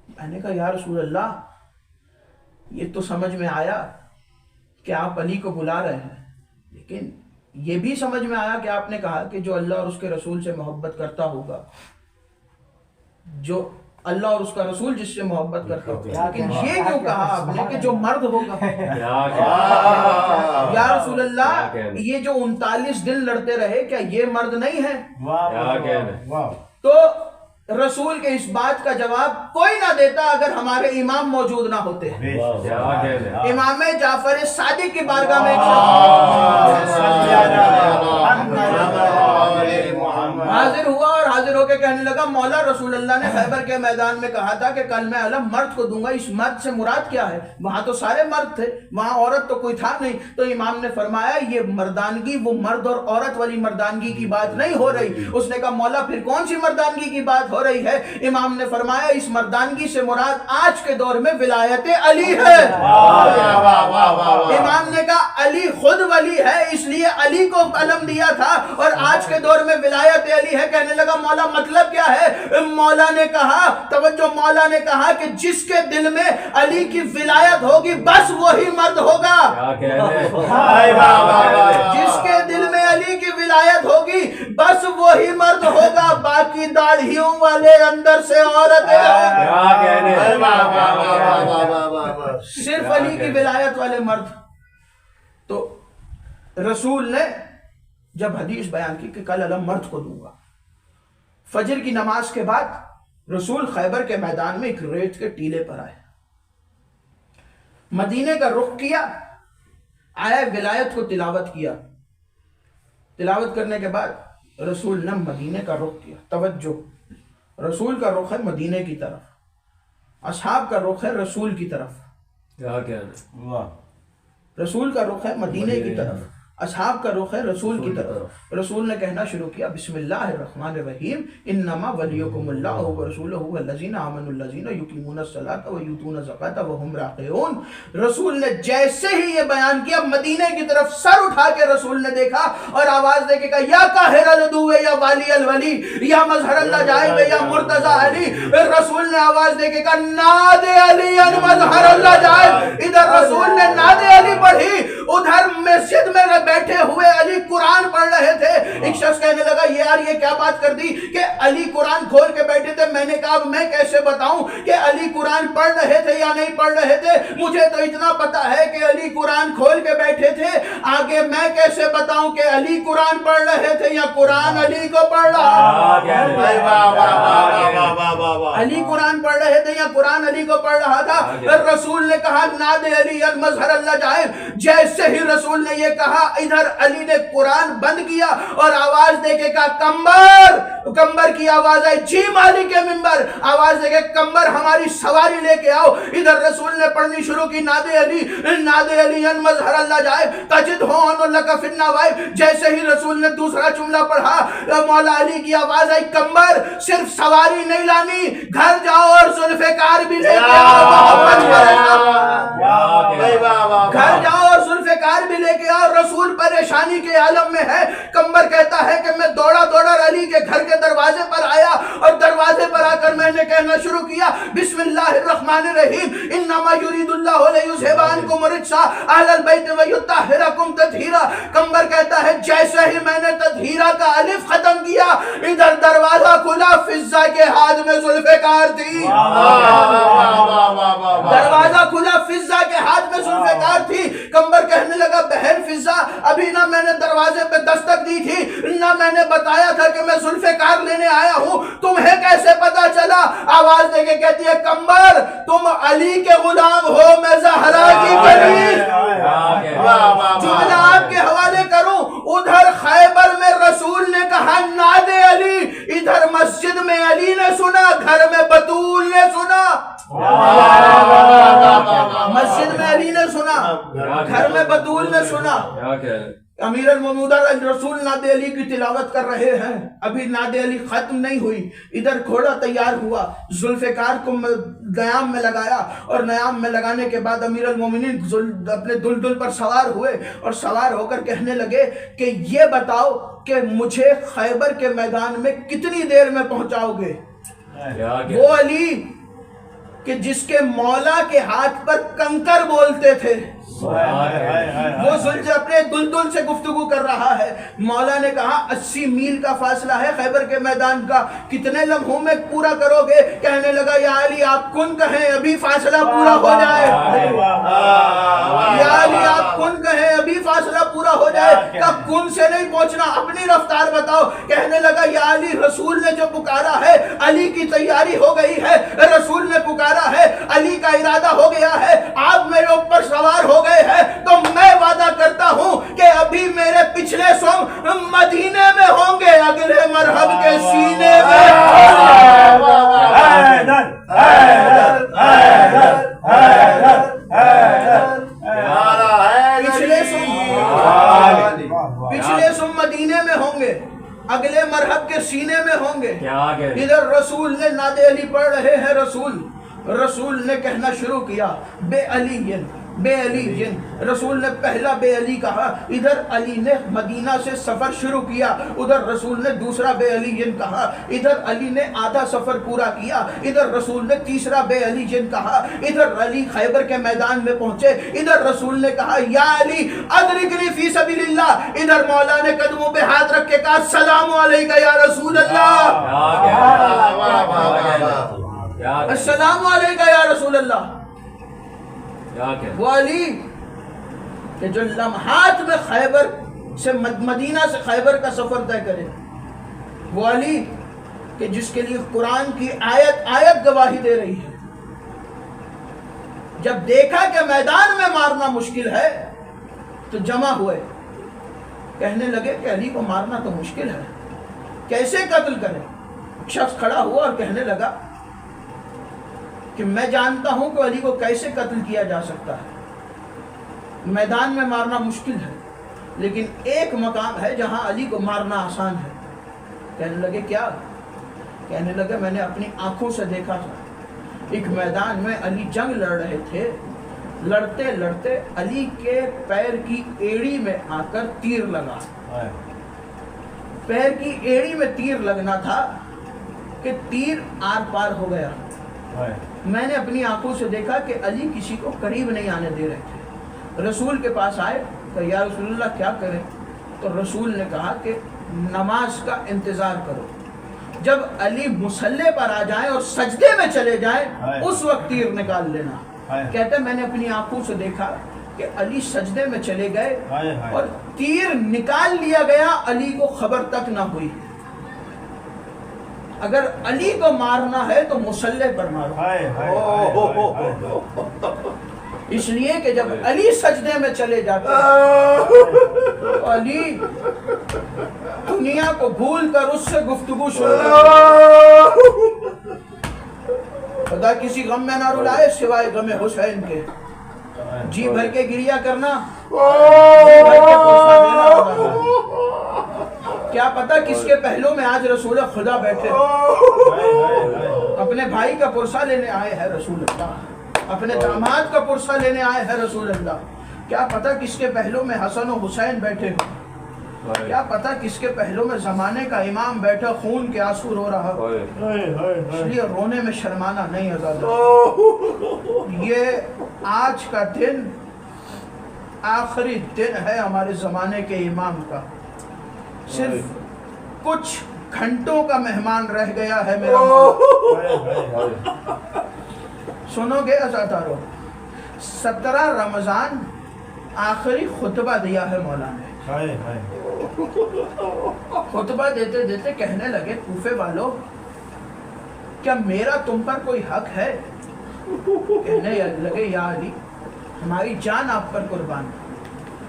میں نے کہا یا رسول اللہ یہ تو سمجھ میں آیا کہ آپ علی کو بلا رہے ہیں، لیکن یہ بھی سمجھ میں آیا کہ آپ نے کہا کہ جو اللہ اور اس کے رسول سے محبت کرتا ہوگا، جو اللہ اور اس کا رسول جس سے محبت کرتا ہوگا، لیکن یہ کیوں کہا آپ نے کہ جو مرد ہوگا؟ یا رسول اللہ یہ جو 39 دن لڑتے رہے کیا یہ مرد نہیں ہے؟ تو رسول کے اس بات کا جواب کوئی نہ دیتا اگر ہمارے امام موجود نہ ہوتے۔ امام جعفر صادق کی بارگاہ میں حاضر ہوا اور حاضر ہو کے کہنے لگا مولا رسول اللہ نے خیبر کے میدان میں کہا تھا کہ کل میں علم مرد کو دوں گا، اس مرد سے مراد کیا ہے؟ وہاں تو سارے مرد تھے، وہاں عورت تو کوئی تھا نہیں۔ تو امام نے فرمایا یہ مردانگی وہ مرد اور عورت والی مردانگی کی بات نہیں ہو رہی۔ اس نے کہا مولا پھر کون سی مردانگی کی بات ہو رہی ہے؟ امام نے فرمایا اس مردانگی سے مراد آج کے دور میں ولایت علی ہے۔ امام نے کہا علی خود ولی ہے اس لیے علی کو علم دیا تھا، اور آج کے دور میں ولایت علی ہے۔ کہنے لگا مولا مطلب کیا ہے؟ مولا نے کہا، توجہ، مولا نے کہا کہ جس کے دل میں علی کی ولایت ہوگی بس وہی مرد ہوگا۔ جس کے دل میں علی کی ولایت ہوگی بس وہی مرد ہوگا، باقی داڑھیوں والے اندر سے عورتیں صرف علی کی ولایت والے مرد۔ تو رسول نے جب حدیث بیان کی کہ کل علم مرد کو دوں گا، فجر کی نماز کے بعد رسول خیبر کے میدان میں ایک ریت کے ٹیلے پر آئے، مدینے کا رخ کیا، آیا ولایت کو تلاوت کیا، تلاوت کرنے کے بعد رسول نے مدینے کا رخ کیا۔ توجہ، رسول کا رخ ہے مدینے کی طرف، اصحاب کا رخ ہے رسول کی طرف۔ رسول کا رخ ہے مدینے کی طرف، اصحاب کا رخ ہے رسول کی طرف۔ رسول نے کہنا شروع کیا بسم اللہ الرحمن الرحیم انما ولیکم اللہ ورسولہ والذین آمنوا الذین یقیمون الصلاۃ ویؤتون الزکاۃ وہم راکعون۔ رسول نے جیسے ہی یہ بیان کیا مدینے کی طرف سر اٹھا کے رسول نے دیکھا اور آواز دے کے کہا یا قاہر العدو یا والی الولی یا مظہر اللہ جائب یا مرتضی علی۔ رسول نے آواز دے کے کہا ناد علی مظہر اللہ جائب۔ ادھر رسول نے ناد علی پڑھی، ادھر مسجد میں بیٹھے ہوئے علی قرآن پڑھ رہے تھے۔ ایک شخص کہنے لگا یار یہ کیا بات کر دی کہ علی قرآن کھول کے بیٹھے تھے؟ میں نے کہا میں کیسے بتاؤں کہ علی قرآن پڑھ رہے تھے یا نہیں پڑھ رہے تھے؟ مجھے تو اتنا پتا ہے کہ علی قرآن کھول کے بیٹھے تھے، آگے میں کیسے بتاؤں کہ علی قرآن پڑھ رہے تھے یا قرآن علی کو پڑھ رہا؟ علی قرآن پڑھ رہے تھے یا قرآن علی کو پڑھ رہا تھا؟ رسول نے کہا ناد علی المظہر اللہ جائب۔ جیسے ہی رسول نے یہ کہا ادھر علی نے قرآن بند کیا اور آواز دے کے کہا کمبر، کمبر کی آواز آئی، جی مالک ممبر، آواز دے کے کمبر ہماری سواری لے کے آؤ۔ ادھر رسول نے پڑھنی شروع کی ناد علی مظہر اللہ جائب تجدہون لک فی النوائب۔ جیسے ہی رسول نے دوسرا جملہ پڑھا مولا علی کی آواز آئی کمبر صرف سواری نہیں لانی، گھر جاؤ اور ذوالفقار بھی لے کے آؤ، گھر جاؤ اور ذوالفقار بھی لے کے آؤ۔ رسول پریشانی کے عالم میں ہے۔ کمبر کہتا ہے کہ میں دوڑا دوڑا علی کے گھر کے دروازے پر آیا اور دروازے پر آ کر میں نے کہنا شروع کیا بسم اللہ الرحمن الرحیم انما یرید اللہ لیذھب عنکم الرجس اہل البیت ویطہرکم تطہیرا۔ کمبر کہتا ہے جیسے ہی میں نے تطہیرا کا الف ختم کیا ادھر دروازہ کھلا، فضہ کے ہاتھ میں ذوالفقار تھی، دروازہ کھلا، فضہ کے ہاتھ میں ذوالفقار تھی۔ کمبر کہنے لگا بہن فضہ ابھی نہ میں نے دروازے پہ دستک دی تھی نہ میں نے بتایا تھا کہ میں ذوالفقار لینے آیا ہوں، تمہیں کیسے پتا چلا؟ آواز دے کے کہتی ہے کمبر تم علی کے غلام ہو، میں زہرا کی کنیز۔ جملہ آپ کے حوالے کروں، ادھر خیبر میں رسول نے کہا ناد علی، ادھر مسجد میں علی نے سنا، گھر میں بطول نے سنا۔ مسجد میں علی نے سنا، گھر میں بطول نے سنا۔ امیر المومنین رسول ناد علی کی تلاوت کر رہے ہیں، ابھی ناد علی ختم نہیں ہوئی، ادھر گھوڑا تیار ہوا، ذوالفقار کو نیام میں لگایا اور نیام میں لگانے کے بعد امیر المومنین اپنے دلدل پر سوار ہوئے اور سوار ہو کر کہنے لگے کہ یہ بتاؤ کہ مجھے خیبر کے میدان میں کتنی دیر میں پہنچاؤ گے؟ وہ علی کہ جس کے مولا کے ہاتھ پر کنکر بولتے تھے، وہ ذوالجہ اپنے دلدل سے گفتگو کر رہا ہے. مولا نے کہا 80 میل کا فاصلہ ہے خیبر کے میدان کا, کتنے لمحوں میں پورا کرو گے؟ کہنے لگا یا علی آپ کن کہیں ابھی فاصلہ پورا ہو جائے. یا علی آپ کن کہیں ابھی فاصلہ پورا ہو جائے. کہا کن سے نہیں پہنچنا, اپنی رفتار بتاؤ. کہنے لگا یا علی رسول نے جو پکارا ہے, علی کی تیاری ہو گئی ہے, رسول نے پکارا ہے, علی کا ارادہ ہو گیا ہے, آپ میرے اوپر سوار ہو گئے ہیں, تو میں وعدہ کرتا ہوں کہ ابھی میرے پچھلے سوم مدینے میں ہوں گے, اگلے مرحب کے سینے میں. پچھلے سوم مدینے میں ہوں گے, اگلے مرحب کے سینے میں ہوں گے. ادھر رسول نے ناد علی پڑھ رہے ہیں. رسول نے کہنا شروع کیا بے علی جن, بے علی جن. رسول نے پہلا بے علی کہا. ادھر علی نے مدینہ سے سفر شروع کیا, ادھر رسول نے دوسرا بے علی جن کہا. ادھر علی نے آدھا سفر پورا کیا, ادھر رسول نے تیسرا بے علی جن کہا. ادھر علی خیبر کے میدان میں پہنچے, ادھر رسول نے کہا یا علی ادرکنی فی سبیل اللہ. ادھر مولا نے قدموں پہ ہاتھ رکھ کے کہا السلام علیکہ یا رسول اللہ, السلام علیکہ یا رسول اللہ. وہ علی کہ جو لمحات میں خیبر سے مدینہ سے خیبر کا سفر طے کرے, وہ علی کہ جس کے لیے قرآن کی آیت گواہی دے رہی ہے. جب دیکھا کہ میدان میں مارنا مشکل ہے تو جمع ہوئے, کہنے لگے کہ علی کو مارنا تو مشکل ہے, کیسے قتل کریں؟ شخص کھڑا ہوا اور کہنے لگا کہ میں جانتا ہوں کہ علی کو کیسے قتل کیا جا سکتا ہے. میدان میں مارنا مشکل ہے, لیکن ایک مقام ہے جہاں علی کو مارنا آسان ہے. کہنے لگے کیا؟ کہنے لگے میں نے اپنی آنکھوں سے دیکھا تھا, ایک میدان میں علی جنگ لڑ رہے تھے, لڑتے لڑتے علی کے پیر کی ایڑی میں آ کر تیر لگا. پیر کی ایڑی میں تیر لگنا تھا کہ تیر آر پار ہو گیا. میں نے اپنی آنکھوں سے دیکھا کہ علی کسی کو قریب نہیں آنے دے رہے تھے. رسول کے پاس آئے کہ یا رسول اللہ کیا کریں؟ تو رسول نے کہا کہ نماز کا انتظار کرو, جب علی مصلی پر آ جائیں اور سجدے میں چلے جائیں اس وقت تیر نکال لینا. کہتے ہیں میں نے اپنی آنکھوں سے دیکھا کہ علی سجدے میں چلے گئے اور تیر نکال لیا گیا, علی کو خبر تک نہ ہوئی. اگر علی کو مارنا ہے تو مصلی پر مارو, اس لیے کہ جب علی سجدے میں چلے جاتے تو علی دنیا کو بھول کر اس سے گفتگو شروع کرتے. خدا کسی غم میں نہ رلائے سوائے غم حسین کے, جی بھر کے گریا کرنا, جی بھر کے پرسہ دینا. کیا پتا کس کے پہلو میں آج رسول خدا بیٹھے, اپنے بھائی کا پرسہ لینے آئے ہیں رسول اللہ, اپنے داماد کا پرسہ لینے آئے ہیں رسول اللہ. کیا پتا کس کے پہلو میں حسن و حسین بیٹھے ہو, کیا پتا کس کے پہلو میں زمانے کا امام بیٹھا خون کے آنسو رو رہا ہو. اس لیے رونے میں شرمانا نہیں آزاد. یہ آج کا دن آخری دن ہے ہمارے زمانے کے امام کا, صرف کچھ گھنٹوں کا مہمان رہ گیا ہے میرا. سنو گے عزادارو, 17 رمضان آخری خطبہ دیا ہے مولا نے. خطبہ دیتے دیتے کہنے لگے کوفے والو کیا میرا تم پر کوئی حق ہے؟ کہنے لگے یا علی ہماری جان آپ پر قربان.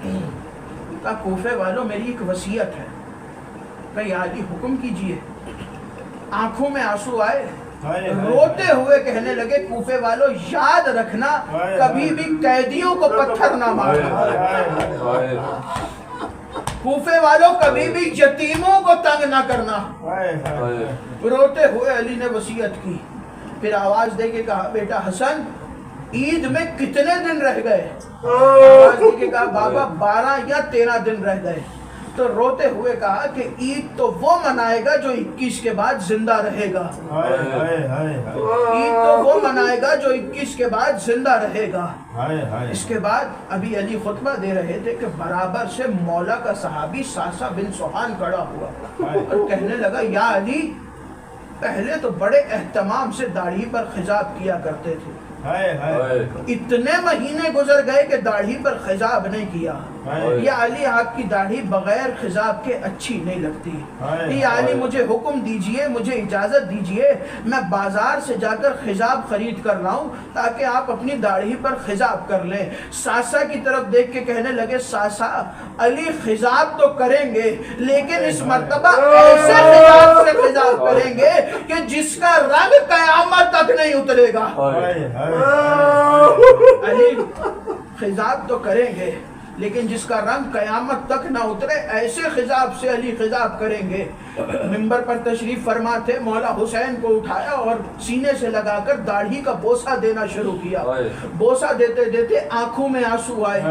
کہا کوفے والو میری ایک وصیت ہے. کہا یا علی حکم کیجئے. آنکھوں میں آنسو آئے, روتے ہوئے کہنے لگے کوفے والو یاد رکھنا کبھی بھی قیدیوں کو پتھر نہ مارنا. کوفے والو کبھی بھی یتیموں کو تنگ نہ کرنا. روتے ہوئے علی نے وصیت کی. پھر آواز دے کے کہا بیٹا حسن عید میں کتنے دن رہ گئے؟ آواز دے کے کہا بابا 12 یا 13 دن رہ گئے. تو روتے ہوئے کہا کہ عید تو وہ منائے گا جو 21 کے بعد زندہ رہے گا، عید تو وہ منائے گا جو 21 کے بعد زندہ رہے گا۔ اس کے بعد ابھی علی خطبہ دے رہے تھے کہ برابر سے مولا کا صحابی ساسا بن سوحان کھڑا ہوا اور کہنے لگا یا علی، پہلے تو بڑے اہتمام سے داڑھی پر خضاب کیا کرتے تھے، اتنے مہینے گزر گئے کہ داڑھی پر خضاب نہیں کیا، یا علی آپ کی داڑھی بغیر خضاب کے اچھی نہیں لگتی، یا علی مجھے حکم دیجئے، مجھے اجازت دیجئے میں بازار سے جا کر خضاب خرید کر لاؤں تاکہ آپ اپنی داڑھی پر خضاب کر لیں۔ ساسا کی طرف دیکھ کے کہنے لگے ساسا، علی خضاب تو کریں گے لیکن اس مرتبہ ایسے خضاب سے خضاب کریں گے کہ جس کا رنگ قیامت تک نہیں اترے گا۔ علی خضاب تو کریں گے لیکن جس کا رنگ قیامت تک نہ اترے ایسے خضاب سے علی خضاب کریں گے۔ منبر پر تشریف فرما تھے، مولا حسین کو اٹھایا اور سینے سے لگا کر داڑھی کا بوسہ دینا شروع کیا، بوسہ دیتے دیتے آنکھوں میں آنسو آئے،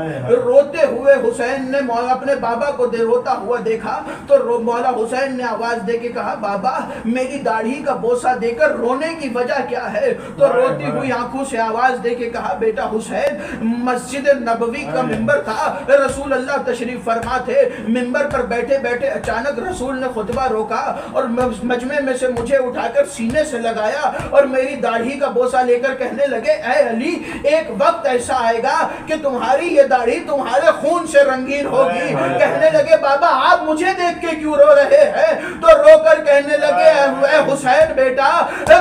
روتے ہوئے حسین نے اپنے بابا کو روتا ہوا دیکھا تو مولا حسین نے آواز دے کے کہا بابا میری داڑھی کا بوسہ دے کر رونے کی وجہ کیا ہے؟ تو روتی ہوئی آنکھوں سے آواز دے کے کہا بیٹا حسین، مسجد نبوی کا منبر تھا، رسول اللہ تشریف فرما تھے، منبر پر بیٹھے بیٹھے اچانک رسول نے خطبہ روکا اور مجمع میں سے مجھے اٹھا کر سینے سے لگایا اور میری داڑھی کا بوسہ لے کر کہنے لگے اے علی، ایک وقت ایسا آئے گا کہ تمہاری یہ داڑھی تمہارے خون سے رنگین ہوگی۔ کہنے لگے بابا آپ مجھے دیکھ کے کیوں رو رہے ہیں؟ تو رو کر کہنے لگے اے حسین بیٹا،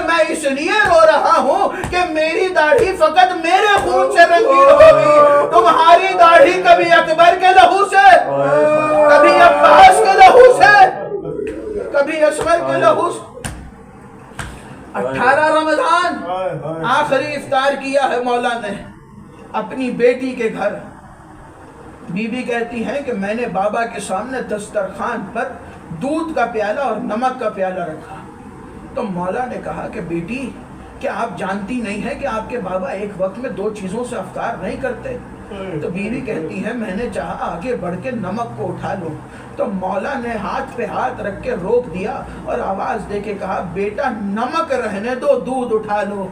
میں اس لیے رو رہا ہوں کہ میری داڑھی فقط میرے خون سے رنگین ہوگی، تمہاری داڑھی کبھی اکبر کے لہو سے، کبھی عباس کے لہو سے، کبھی اسمر کے لہو سے۔ 18 رمضان آخری افطار کیا ہے مولا نے اپنی بیٹی کے گھر۔ بی بی کہتی ہیں کہ میں نے بابا کے سامنے دسترخوان پر دودھ کا پیالہ اور نمک کا پیالہ رکھا تو مولا نے کہا کہ بیٹی کیا آپ جانتی نہیں ہیں کہ آپ کے بابا ایک وقت میں 2 چیزوں سے افطار نہیں کرتے؟ تو بیوی کہتی ہے میں نے چاہا آگے بڑھ کے نمک کو اٹھا لوں تو مولا نے ہاتھ پہ ہاتھ رکھ کے روک دیا اور آواز دے کے کہا بیٹا نمک رہنے دو، دودھ اٹھا لو۔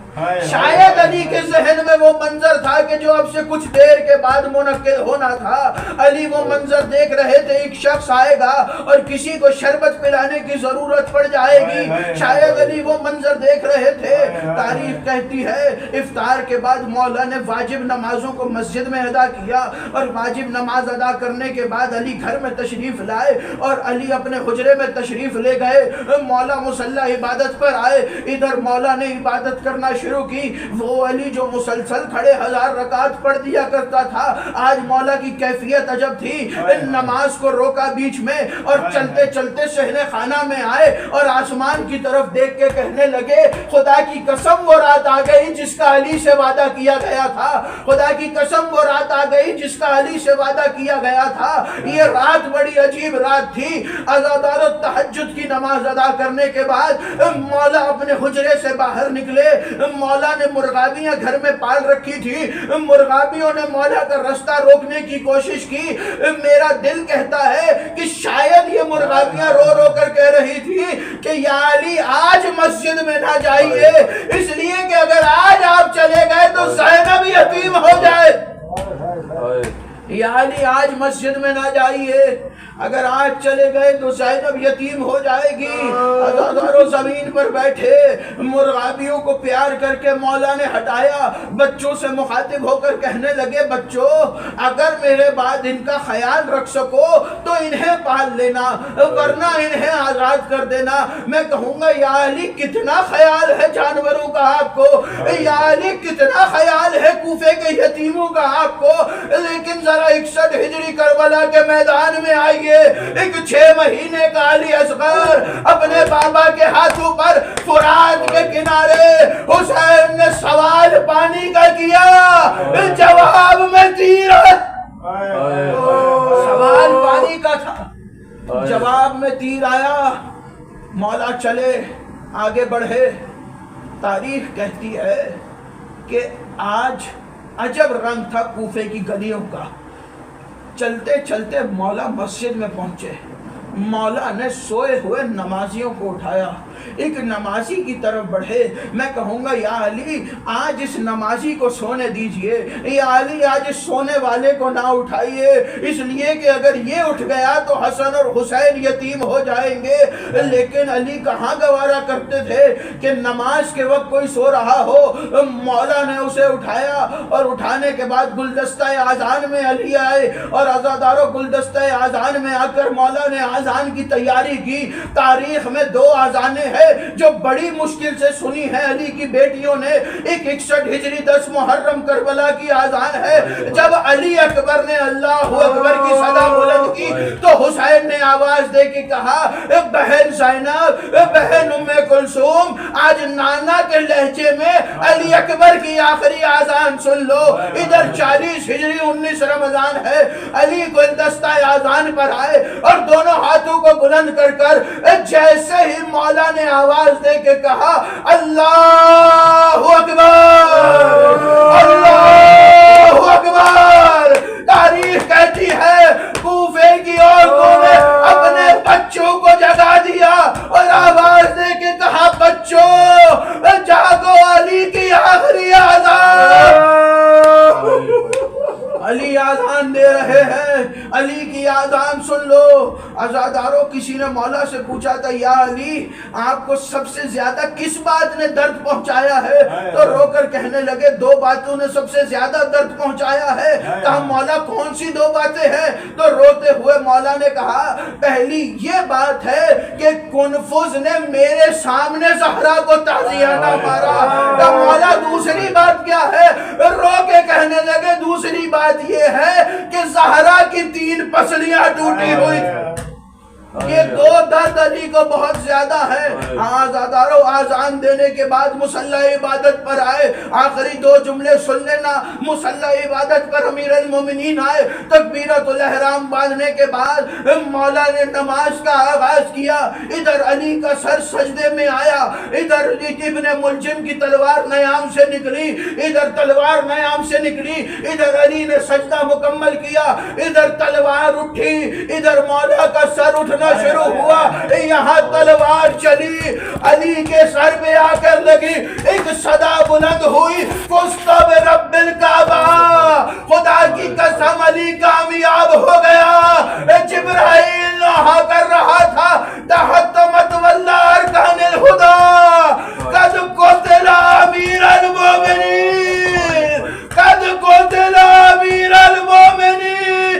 شاید علی کے ذہن میں وہ منظر تھا کہ جو اب سے کچھ دیر کے بعد منعقد ہونا تھا، علی وہ منظر دیکھ رہے تھے، ایک شخص آئے گا اور کسی کو شربت پلانے کی ضرورت پڑ جائے گی، شاید علی وہ منظر دیکھ رہے تھے۔ تاریخ کہتی ہے افطار کے بعد مولا نے واجب نمازوں کو مسجد میں ادا کیا اور واجب نماز ادا کرنے کے بعد علی گھر میں تشریف لائے اور علی اپنے حجرے میں تشریف لے گئے۔ مولا مصلی عبادت پر آئے، ادھر مولا نے عبادت کرنا شروع کی۔ وہ علی جو مسلسل کھڑے 1000 رکعت پڑھ دیا کرتا تھا، آج مولا کی کیفیت عجب تھی، نماز کو روکا بیچ میں اور چلتے چلتے صحن خانہ میں آئے اور آسمان کی طرف دیکھ کے کہنے لگے خدا کی قسم وہ رات آ گئی جس کا علی سے وعدہ کیا گیا تھا، خدا کی قسم وہ رات آ گئی جس کا علی سے وعدہ کیا گیا تھا۔ یہ رات بڑی عجیب رات تھی۔ عزادار التہجد کی نماز ادا کرنے کے بعد مولا اپنے حجرے سے باہر نکلے۔ مولا نے مرغابیاں گھر میں پال رکھی تھی، مرغابیوں نے مولا کا رستہ روکنے کی کوشش کی۔ میرا دل کہتا ہے کہ شاید یہ مرغابیاں رو رو کر کہہ رہی تھی کہ یا علی آج مسجد میں نہ جائیے، اس لیے کہ اگر آج آپ چلے گئے تو زینب یتیم ہو جائے۔ یا علی آج مسجد میں نہ جائیے، اگر آج چلے گئے تو زینب یتیم ہو جائے گی۔ عزادارو زمین پر بیٹھے مرغابیوں کو پیار کر کے مولا نے ہٹایا، بچوں سے مخاطب ہو کر کہنے لگے بچوں اگر میرے بعد ان کا خیال رکھ سکو تو انہیں پال لینا ورنہ انہیں آزاد کر دینا۔ میں کہوں گا یا علی کتنا خیال ہے جانوروں کا آپ کو، یا علی کتنا خیال ہے کوفے کے یتیموں کا آپ کو، لیکن ذرا 61 ہجری کربلا کے میدان میں آئیے، ایک 6 مہینے کا علی اصغر اپنے بابا کے ہاتھوں پر فرات کے کنارے حسین نے سوال پانی کا کیا، جواب میں تیر، سوال پانی کا تھا جواب میں تیر آیا۔ مولا چلے آگے بڑھے۔ تاریخ کہتی ہے کہ آج عجب رنگ تھا کوفے کی گلیوں کا، چلتے چلتے مولا مسجد میں پہنچے، مولا نے سوئے ہوئے نمازیوں کو اٹھایا، ایک نمازی کی طرف بڑھے، میں کہوں گا یا علی آج اس نمازی کو سونے دیجئے، یا علی آج اس سونے والے کو نہ اٹھائیے، اس لیے کہ اگر یہ اٹھ گیا تو حسن اور حسین یتیم ہو جائیں گے۔ لیکن علی کہاں گوارا کرتے تھے کہ نماز کے وقت کوئی سو رہا ہو۔ مولا نے اسے اٹھایا اور اٹھانے کے بعد گلدستہ آذان میں علی آئے، اور عزاداروں گلدستہ آذان میں آ کر مولا نے آذان کی تیاری کی۔ تاریخ میں 2 آذانیں ہیں جو بڑی مشکل سے سنی ہے علی کی بیٹیوں نے، ایک 61 ہجری 10 محرم کربلا کی آذان ہے، جب علی اکبر نے اللہ اکبر کی صدا بلند کی تو حسین نے آواز دے کے کہا بہن زینب، بہن ام کلثوم، آج نانا کے لہجے میں علی اکبر کی آخری آذان سن لو۔ ادھر 40 ہجری 19 رمضان ہے، علی گلدستہ آذان پر آئے اور دونوں ہاتھوں کو بلند کر کر جیسے ہی مولا نے آواز دے کے کہا اللہ اکبر، اللہ اکبر، تاریخ کہتی ہے کوفے کی عورتوں نے اپنے بچوں کو جگا دیا اور آواز دے کے کہا بچوں جاگو، علی کی آخری آذان۔ علی آذان دے رہے ہیں، علی کی آذان سن لو۔ عزاداروں کسی نے مولا سے پوچھا تھا یا علی آپ کو سب سے زیادہ کس بات نے درد پہنچایا ہے؟ تو رو کر کہنے لگے 2 باتوں نے سب سے زیادہ درد پہنچایا ہے۔ کہا مولا کون سی 2 باتیں ہیں؟ تو روتے ہوئے مولا نے کہا پہلی یہ بات ہے کہ کنفوز نے میرے سامنے زہرا کو تعزیانہ مارا۔ کہا مولا دوسری بات کیا ہے؟ رو کے کہنے لگے دوسری بات یہ ہے کہ زہرا کی 3 پسلیاں ٹوٹی ہوئی۔ یہ 2 درد علی کو بہت زیادہ ہے۔ آزاداروں آذان دینے کے بعد مصلی عبادت پر آئے، آخری 2 جملے سن لینا۔ مصلی عبادت پر امیر المومنین آئے، تکبیرۃ الاحرام باندھنے کے بعد مولا نے نماز کا آغاز کیا۔ ادھر علی کا سر سجدے میں آیا، ادھر ابن ملجم کی تلوار نیام سے نکلی، ادھر تلوار نیام سے نکلی، ادھر علی نے سجدہ مکمل کیا، ادھر تلوار اٹھی، ادھر مولا کا سر اٹھنا شروع ہوا، یہاں تلوار چلی، علی کے سر پہ آ کر لگی، ایک صدا بلند ہوئی مستب رب الکعبہ، خدا کی قسم علی کامیاب ہو گیا۔ جبرائیل نہا کر رہا تھا تحتمت واللہ ارکان الہدى، قد قتل امیر المومنین، قد قتل امیر المومنین،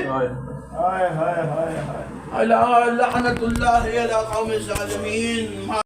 لعنت اللہ علی قوم الظالمین۔